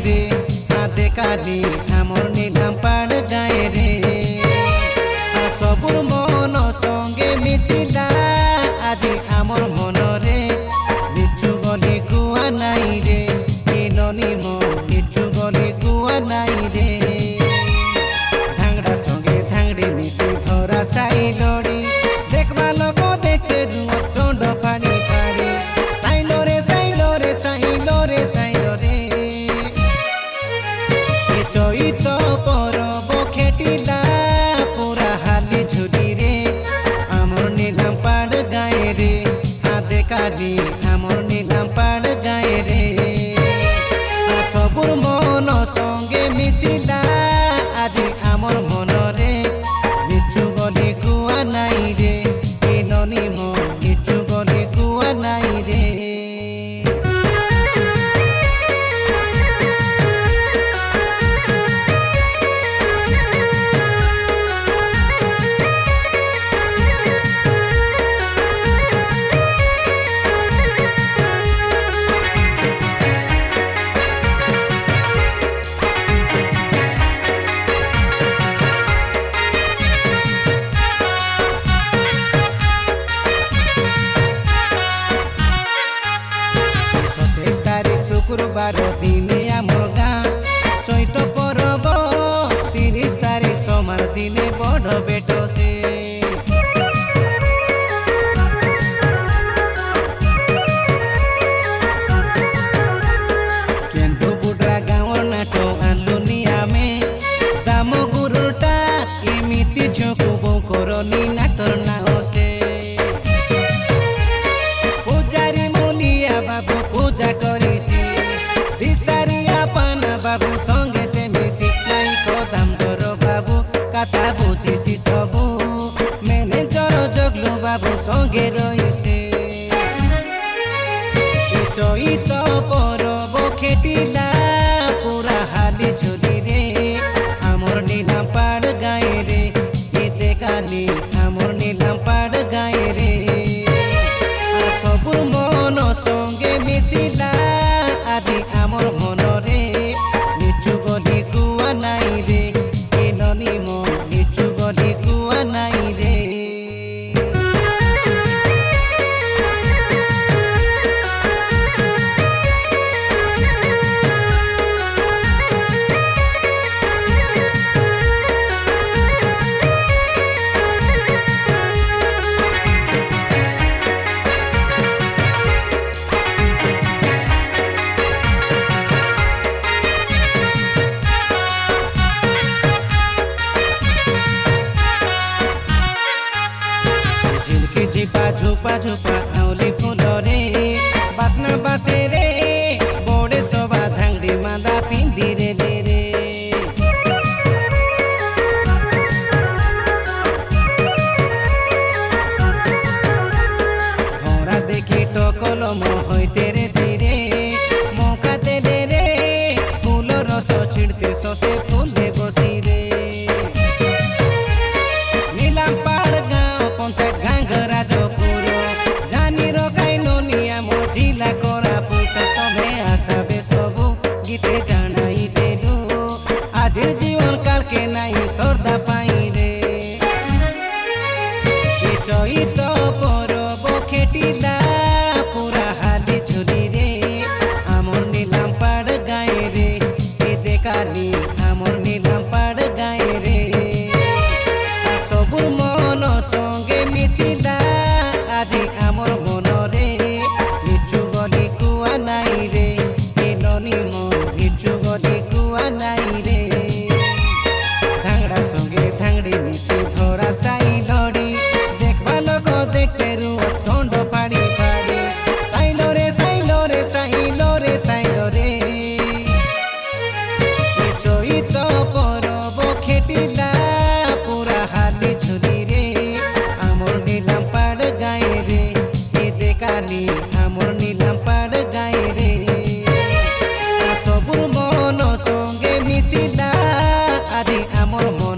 रे हाथे काली आमर नीलाम पाड़ गाए रे सबुर मन संगे मिथिला आज आमर मन रे मिछु बलि कुआ नाई रे मिलनी मो मिछु बलि कुआ नाई रे धांगड़ा संगे धांगड़ी मिसी धरा साई लड़ी देखवा लोग देखते रुआ टोंड फाड़ी फाड़ी साइलो रे साइलो रे साइलो रे साइलो रे चैत परब खेटिला पूरा हाली झुली रे आमर नीलाम पाड़ गाए रे हाथे काली आमर नीलाम पाड़ गाए रे सबुर मन संगे मिथिला आज आमर मन रे मिछु बलि कुआ नाई रे मिलनी मो मिछु बलि कुआ नाई रे शुक्रवार दिने आमर गाँ चैत परब 30 तारिख सोमवार दिने बड़ बेट से केन्दु बुड्रा गाँवर नाट आनलु नियामे दाम गुरुटा एमिति झोंकु बौ करनी नाटर ना से पूजारी मुलिया बाबू पूजा करिसी दिसारिया पाना बाबू संगे से मिसी नाई कदम दर बाबू कथा बुझिसी सबू मैनेजर जगलु बाबू संगे रहिसे चैत परब खेटिला पूरा हाली झुली रे आमर नीलाम पाड़ गाए रे हाथे काली आमर नीलाम पाड़ गाए रे सबुर मन संगे मिथिला आज आमर मन रे मिछु बलि कुआ नाई रे मिलनी मो मिछु बलि कुआ नाई रे झिपा झुपा झुपा आउली फूल रे बासना बासे रे बड़े सभा धांगड़ी मादा पिंदी रे रे घोड़ा देखी टकल मो हईते रे धीरे मौका देले रे फूल रस छिड़ते ससे फूले बसी रे नीलाम पाड़ गाँव पंचायत घांगरा जिला कोरापुट तमे आसाबे सबू गीते जानाई देलु आज जीवन काल के नाई श्रद्धा पाई रे चैत परब खेटिला पूरा हाली झुली रे आमर नीलाम पाड़ गाए रे हाथे काली आमर नीलाम पाड़ गाए रे सबुर मन संगे मिथिला आज आमर मन रे बलि कुआ नाई रे मिलनी मो मिछु बलि कुआ नाई रे धांगड़ा संगे धांगड़ी मिसी धरा साई लड़ी देखवा लोग देखते रुआ टोंड फाड़ी फाड़ी साइलो रे साइलो रे साइलो रे साइलो रे चैत परब खेटिला पूरा हाली झुली रे आमर नीलाम पाड़ गाए रे हाथे काली आमर नीलाम पाड़ गाए रे सबुर मन संगे मिथिला आज आमर मन